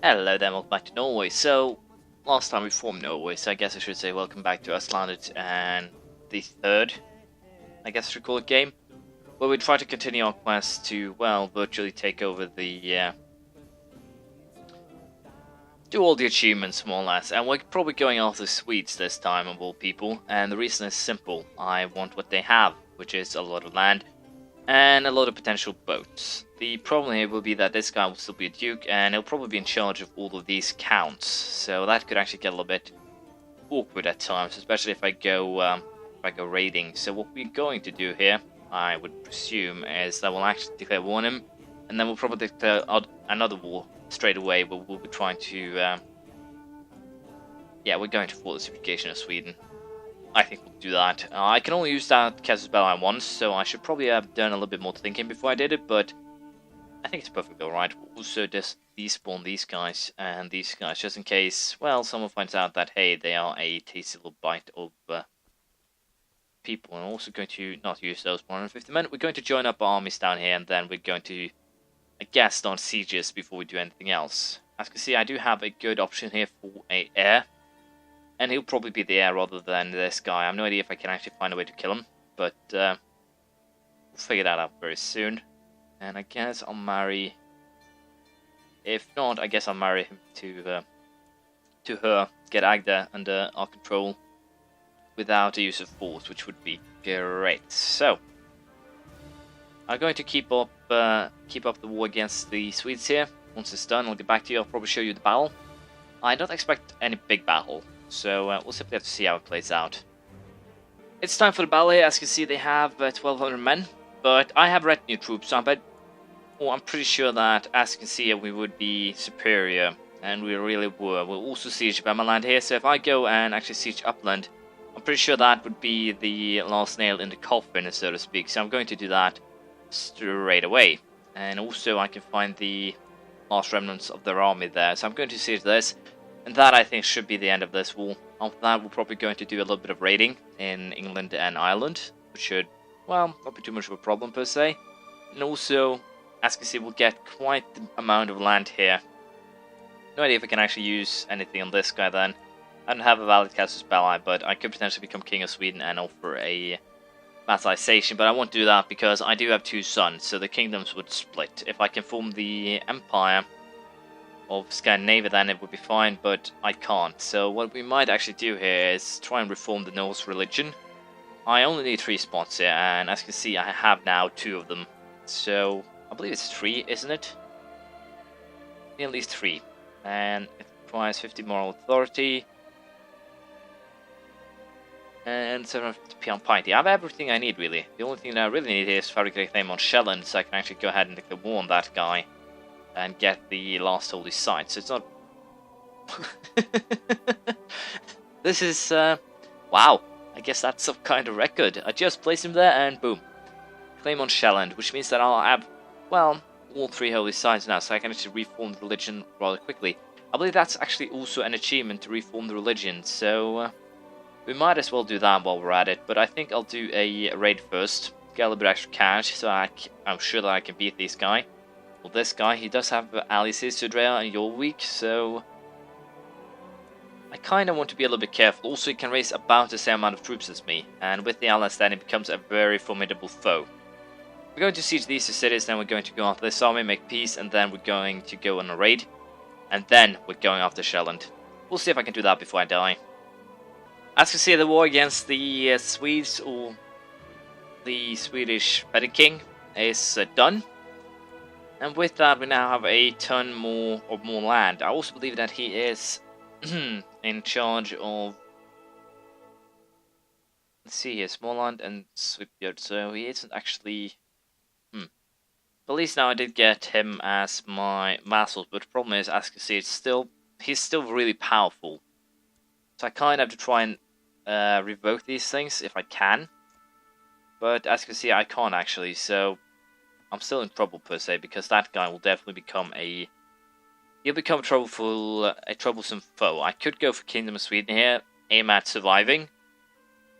Hello there, welcome back to Norway. So, last time we formed Norway, so I guess I should say welcome back to Iceland and the third, I guess I should call it, game, where we try to continue our quest to, well, virtually take over the, do all the achievements more or less, and we're probably going after Swedes this time of all people, and the reason is simple. I want what they have, which is a lot of land, and a lot of potential boats. The problem here will be that this guy will still be a duke, and he'll probably be in charge of all of these counts, so that could actually get a little bit awkward at times, especially if I go raiding. So what we're going to do here, I would presume, is that we'll actually declare war on him, and then we'll probably declare another war straight away, but we'll be trying to, yeah, we're going to force the unification of Sweden. I think we'll do that. I can only use that casus belli once, so I should probably have done a little bit more thinking before I did it, but I think it's perfectly alright. We'll also just despawn these guys and these guys, just in case, well, someone finds out that, hey, they are a tasty little bite of people. And I'm also going to not use those 150 men. We're going to join up our armies down here, and then we're going to, I guess, start sieges before we do anything else. As you can see, I do have a good option here for an heir. And he'll probably be the heir rather than this guy. I have no idea if I can actually find a way to kill him, but we'll figure that out very soon. And I guess I'll marry... If not, I guess I'll marry him to her, get Agda under our control without the use of force, which would be great. So, I'm going to keep up the war against the Swedes here. Once it's done, I'll get back to you. I'll probably show you the battle. I don't expect any big battle. So we'll simply have to see how it plays out. It's time for the battle here. As you can see, they have 1,200 men, but I have retinue troops, so I'm pretty sure that, as you can see, we would be superior, and we really were. We'll also siege Bemaland here, so if I go and actually siege Upland, I'm pretty sure that would be the last nail in the coffin, so to speak. So I'm going to do that straight away, and also I can find the last remnants of their army there. So I'm going to siege this. And that, I think, should be the end of this war. After that, we're probably going to do a little bit of raiding in England and Ireland, which should, well, not be too much of a problem per se. And also, as you can see, we'll get quite the amount of land here. No idea if I can actually use anything on this guy then. I don't have a valid casus belli, but I could potentially become King of Sweden and offer a vassalization, but I won't do that because I do have two sons, so the kingdoms would split. If I can form the empire of Scandinavia, then it would be fine, but I can't. So what we might actually do here is try and reform the Norse religion. I only need 3 spots here, and as you can see, I have now 2 of them. So I believe it's 3, isn't it? Yeah, at least 3. And it requires 50 moral authority. And 750 on piety. I have everything I need, really. The only thing that I really need here is fabricate claim on Sjælland, so I can actually go ahead and declare war on that guy and get the last holy site. So it's not... This is, wow. I guess that's some kind of record. I just placed him there and boom. Claim on Sjælland, which means that I'll have, well, all 3 holy sites now, so I can actually reform the religion rather quickly. I believe that's actually also an achievement to reform the religion, so we might as well do that while we're at it. But I think I'll do a raid first, get a little bit extra cash, so I'm sure that I can beat this guy. Well, this guy, he does have allies here, Sudrea and Jorvik, so I kind of want to be a little bit careful. Also, he can raise about the same amount of troops as me, and with the allies then, it becomes a very formidable foe. We're going to siege these 2 cities, then we're going to go after this army, make peace, and then we're going to go on a raid, and then we're going after Sjælland. We'll see if I can do that before I die. As you can see, the war against the Swedes, or the Swedish petty king, is done. And with that, we now have a ton more land. I also believe that he is in charge of, let's see here, Småland and Svipjord. So he isn't actually. But at least now I did get him as my vassal. But the problem is, as you can see, he's still really powerful. So I kind of have to try and revoke these things if I can. But as you can see, I can't actually. So I'm still in trouble per se, because that guy will definitely become he'll become a troublesome foe. I could go for Kingdom of Sweden here, aim at surviving,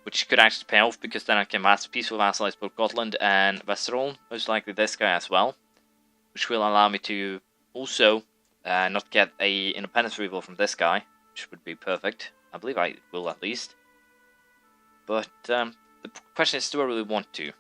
which could actually pay off, because then I can peaceful vassalize both Gotland and Westerol, most likely this guy as well, which will allow me to also not get a independence revolt from this guy, which would be perfect. I believe I will at least. But the question is, do I really want to?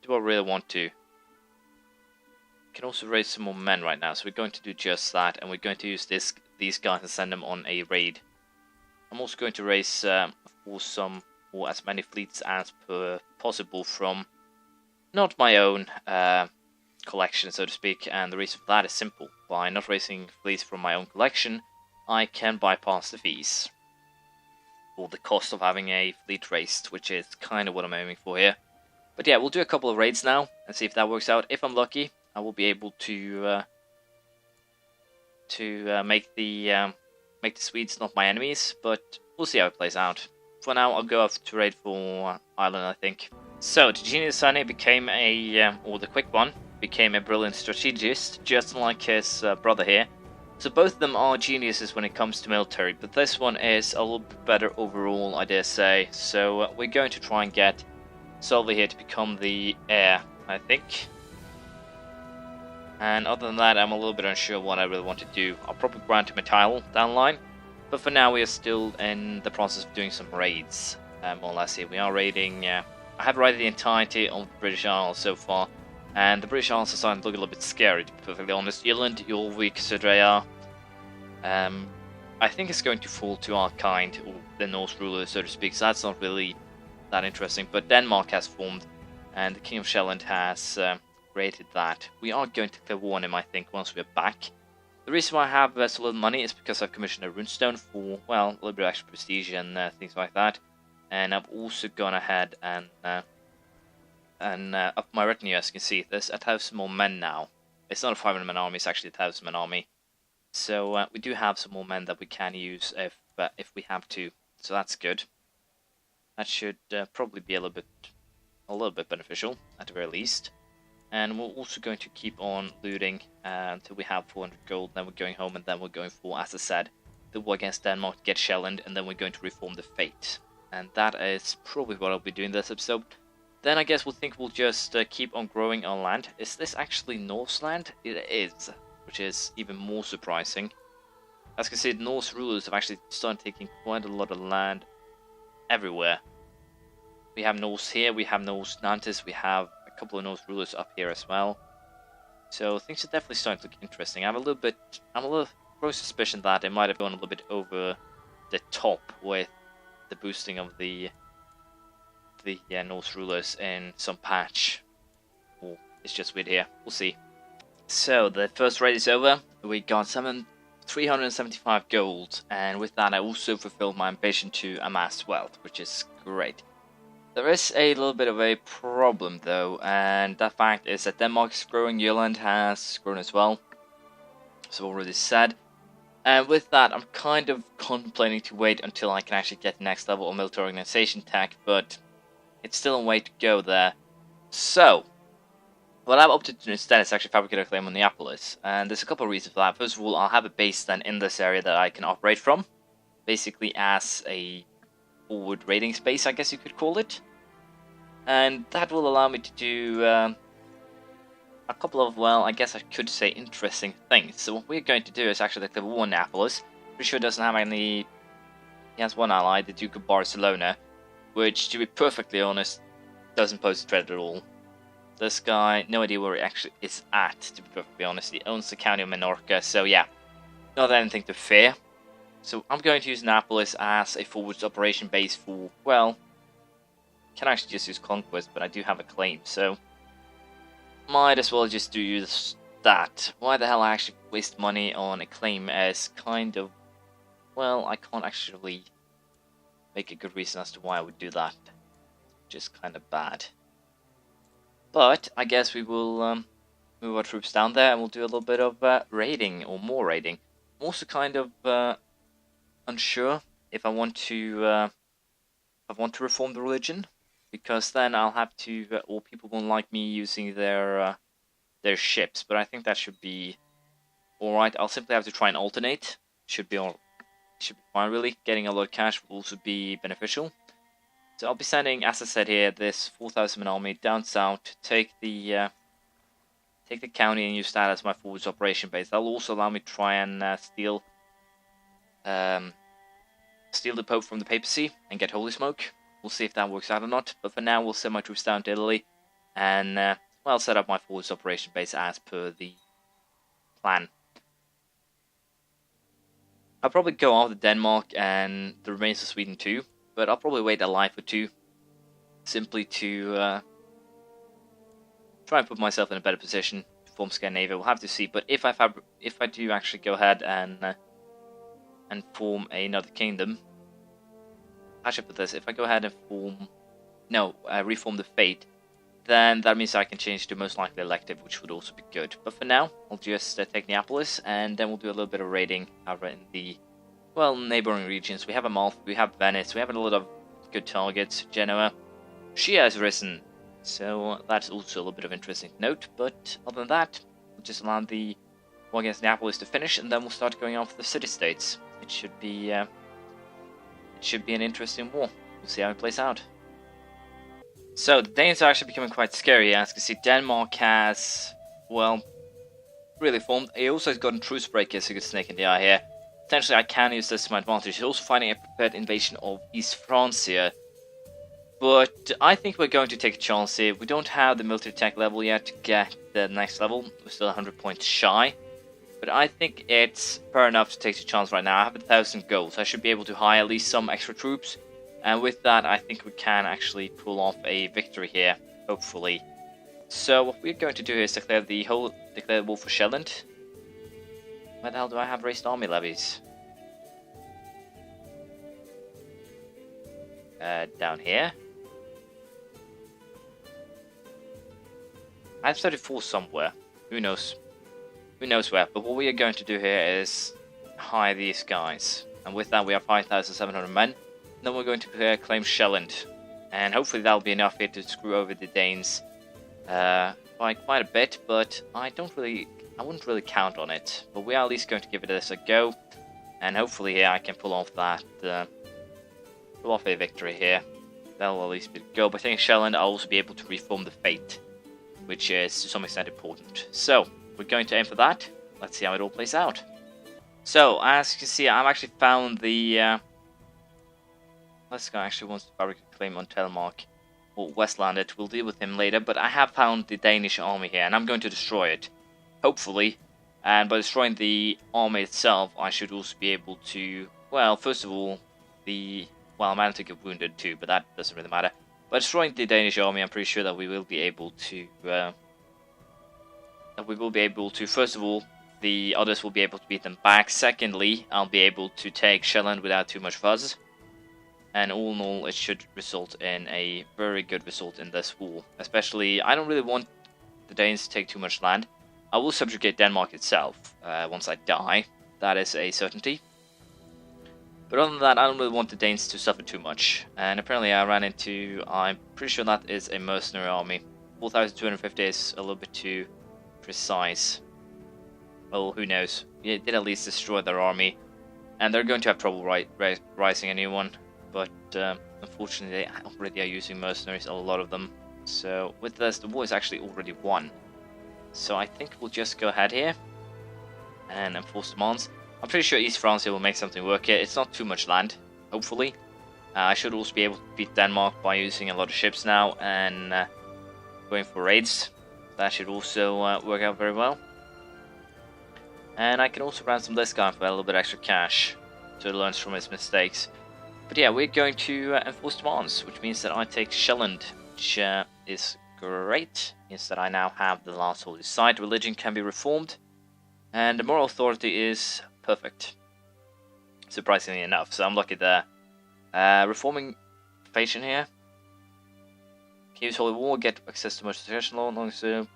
Do I really want to? Can also raise some more men right now, so we're going to do just that, and we're going to use these guys and send them on a raid. I'm also going to raise or as many fleets as possible from not my own collection, so to speak, and the reason for that is simple. By not raising fleets from my own collection, I can bypass the fees, or the cost of having a fleet raised, which is kind of what I'm aiming for here. But yeah, we'll do a couple of raids now, and see if that works out. If I'm lucky, I will be able to make the Swedes not my enemies, but we'll see how it plays out. For now, I'll go off to raid for Ireland, I think. So, the genius Sunny became or the quick one, became a brilliant strategist, just like his brother here. So both of them are geniuses when it comes to military, but this one is a little bit better overall, I dare say. So we're going to try and get Solvi here to become the heir, I think. And other than that, I'm a little bit unsure what I really want to do. I'll probably grant him a title down the line, but for now we are still in the process of doing some raids. More or less here, we are raiding. I have raided the entirety of the British Isles so far, and the British Isles are starting to look a little bit scary, to be perfectly honest. Sjælland, Jorvik, Crusader. I think it's going to fall to our kind, or the Norse rulers, so to speak, so that's not really that interesting. But Denmark has formed, and the King of Sjælland has rated that. We are going to clear war on him, I think, once we're back. The reason why I have so little money is because I've commissioned a runestone for, well, a little bit of extra prestige and things like that. And I've also gone ahead and up my retinue, as you can see. There's 1,000 more men now. It's not a 500-man army, it's actually a 1,000-man army. So we do have some more men that we can use if we have to. So that's good. That should probably be a little bit beneficial at the very least. And we're also going to keep on looting until we have 400 gold. Then we're going home, and then we're going for, as I said, the war against Denmark to get Sjælland, and then we're going to reform the fate. And that is probably what I'll be doing this episode. Then I guess we'll just keep on growing our land. Is this actually Norse land? It is, which is even more surprising. As you can see, the Norse rulers have actually started taking quite a lot of land everywhere. We have Norse here, we have Norse Nantes, we have a couple of Norse rulers up here as well. So things are definitely starting to look interesting. I'm a little gross suspicion that it might have gone a little bit over the top with the boosting of the Norse rulers in some patch. Or it's just weird here. We'll see. So the first raid is over. We got 375 gold, and with that I also fulfilled my ambition to amass wealth, which is great. There is a little bit of a problem though, and that fact is that Denmark is growing, Sjælland has grown as well, so already said. And with that, I'm kind of contemplating to wait until I can actually get the next level of military organization tech, but it's still a way to go there. So, what I've opted to do instead is actually fabricate a claim on Neapolis, and there's a couple of reasons for that. First of all, I'll have a base then in this area that I can operate from, basically as a forward raiding space, I guess you could call it. And that will allow me to do a couple of, well, I guess I could say interesting things. So what we're going to do is actually declare war on Neapolis. Pretty sure it doesn't have any. He has one ally, the Duke of Barcelona, which, to be perfectly honest, doesn't pose a threat at all. This guy, no idea where he actually is at, to be perfectly honest. He owns the county of Menorca, so yeah, not anything to fear. So I'm going to use Neapolis as a forwards operation base for, well, can actually just use Conquest, but I do have a claim, so might as well just use that. Why the hell I actually waste money on a claim is kind of, well, I can't actually make a good reason as to why I would do that. Just kind of bad. But I guess we will move our troops down there and we'll do a little bit of raiding, or more raiding. I'm also kind of unsure if I want to reform the religion, because then I'll have to, or people won't like me using their ships. But I think that should be all right. I'll simply have to try and alternate. Should be fine, really. Getting a lot of cash will also be beneficial. So I'll be sending, as I said here, this 4,000-man army down south to take the take the county and use that as my forwards operation base. That'll also allow me to try and steal the Pope from the papacy and get holy smoke. We'll see if that works out or not. But for now, we'll send my troops down to Italy and well, set up my forwards operation base as per the plan. I'll probably go after Denmark and the remains of Sweden too, but I'll probably wait a life or two, simply to try and put myself in a better position to form Scandinavia. We'll have to see. But if I do actually go ahead and form another kingdom, I should put this. If I go ahead and reform the Fate, then that means I can change to most likely elective, which would also be good. But for now, I'll just take Neapolis, and then we'll do a little bit of raiding over in the, well, neighboring regions. We have Amalfi, we have Venice, we have a lot of good targets. Genoa, she has risen, so that's also a little bit of interesting to note. But other than that, we'll just allow the war against Neapolis to finish, and then we'll start going after the city-states. It should be an interesting war. We'll see how it plays out. So, the Danes are actually becoming quite scary. As you can see, Denmark has, well, really formed. He also has gotten truce breakers, so good snake in the eye here. Potentially, I can use this to my advantage. He's also fighting a prepared invasion of East France here. But I think we're going to take a chance here. We don't have the military tech level yet to get the next level. We're still 100 points shy. But I think it's fair enough to take a chance right now. I have 1,000 gold, so I should be able to hire at least some extra troops. And with that, I think we can actually pull off a victory here, hopefully. So what we're going to do is declare war for Sjælland. Where the hell do I have raised army levies? Down here. I have 34 somewhere. Who knows? Who knows where? But what we are going to do here is hire these guys. And with that, we have 5,700 men. Then we're going to claim Sjælland, and hopefully that'll be enough here to screw over the Danes by quite a bit. But I wouldn't really count on it. But we are at least going to give it a go, and hopefully here I can pull off a victory here. That'll at least be the goal. But I think Sjælland, I'll also be able to reform the Fate, which is to some extent important. So we're going to aim for that. Let's see how it all plays out. So as you can see, I've actually found the. This guy actually wants to fabricate a claim on Telemark or Westlandet. We'll deal with him later, but I have found the Danish army here, and I'm going to destroy it, hopefully. And by destroying the army itself, I should also be able to, well, first of all, I managed to get wounded too, but that doesn't really matter. By destroying the Danish army, I'm pretty sure that we will be able to, first of all, the others will be able to beat them back. Secondly, I'll be able to take Sjælland without too much fuss. And all in all, it should result in a very good result in this war. Especially, I don't really want the Danes to take too much land. I will subjugate Denmark itself once I die. That is a certainty. But other than that, I don't really want the Danes to suffer too much. And apparently I'm pretty sure that is a mercenary army. 4,250 is a little bit too precise. Well, who knows. It did at least destroy their army. And they're going to have trouble rising a new one. But unfortunately, they already are using mercenaries, a lot of them. So with this, the war is actually already won. So I think we'll just go ahead here and enforce demands. I'm pretty sure East France will make something work here. It's not too much land, hopefully. I should also be able to beat Denmark by using a lot of ships now and going for raids. That should also work out very well. And I can also ransom this guy for a little bit extra cash so he learns from his mistakes. But yeah, we're going to enforce demands, which means that I take Sjælland, which is great. Means that I now have the last holy site. Religion can be reformed, and the moral authority is perfect. Surprisingly enough, so I'm lucky there. Reforming Fashion here. Can use holy war, get access to much succession law, long so.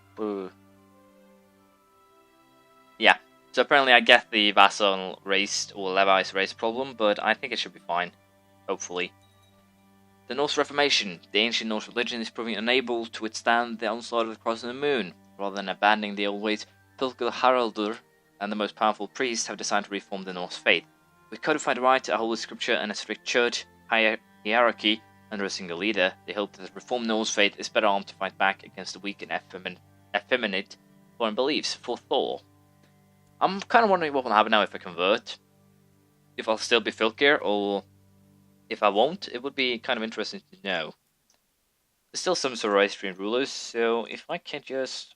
Yeah, so apparently I get the vassal raised or levies raised problem, but I think it should be fine. Hopefully. The Norse Reformation. The ancient Norse religion is proving unable to withstand the onslaught of the cross and the moon. Rather than abandoning the old ways, Pilgrim Haraldur and the most powerful priests have decided to reform the Norse faith. With codified right, a holy scripture, and a strict church hierarchy under a single leader, they hope that the reformed Norse faith is better armed to fight back against the weak and effeminate foreign beliefs for Thor. I'm kind of wondering what will happen now if I convert. If I'll still be filthier, or if I won't. It would be kind of interesting to know. There's still some Zoroastrian rulers, so if I can just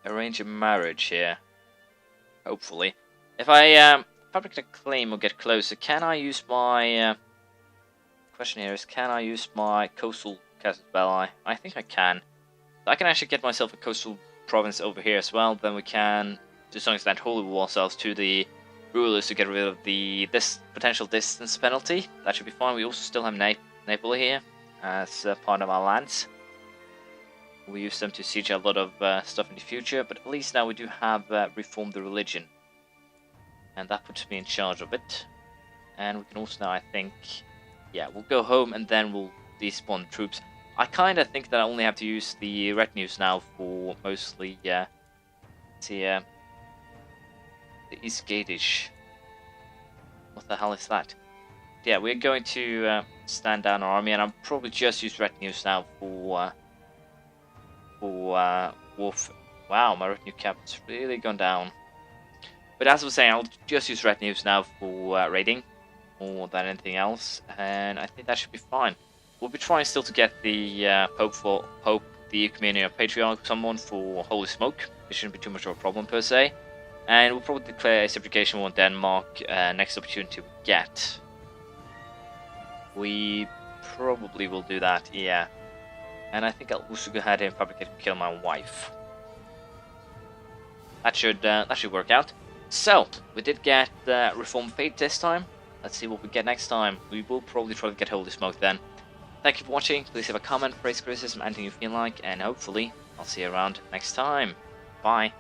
arrange a marriage here, hopefully. If I fabricate a claim or get closer, can I use my... question here is, can I use my coastal castle ally? I think I can. I can actually get myself a coastal province over here as well. Then we can, to some extent, holy war ourselves to the rulers to get rid of the potential distance penalty. That should be fine. We also still have Napoli here as part of our lands. We use them to siege a lot of stuff in the future, but at least now we do have reformed the religion. And that puts me in charge of it. And we can also now, I think, yeah, we'll go home and then we'll despawn troops. I kind of think that I only have to use the retinues now for mostly, the East Gate-ish. What the hell is that? Yeah, we're going to stand down our army, and I'll probably just use retinues now for Wolf. Wow, my retinue cap's really gone down. But as I was saying, I'll just use retinues now for raiding more than anything else, and I think that should be fine. We'll be trying still to get the Pope, the Communion of Patriarch, someone for Holy Smoke. It shouldn't be too much of a problem per se. And we'll probably declare a subjugation war on Denmark next opportunity we get. We probably will do that, yeah. And I think I'll also go ahead and fabricate and kill my wife. That should work out. So, we did get Reformed Fate this time. Let's see what we get next time. We will probably try to get Holy Smoke then. Thank you for watching. Please leave a comment, praise, criticism, anything you feel like, and hopefully I'll see you around next time. Bye.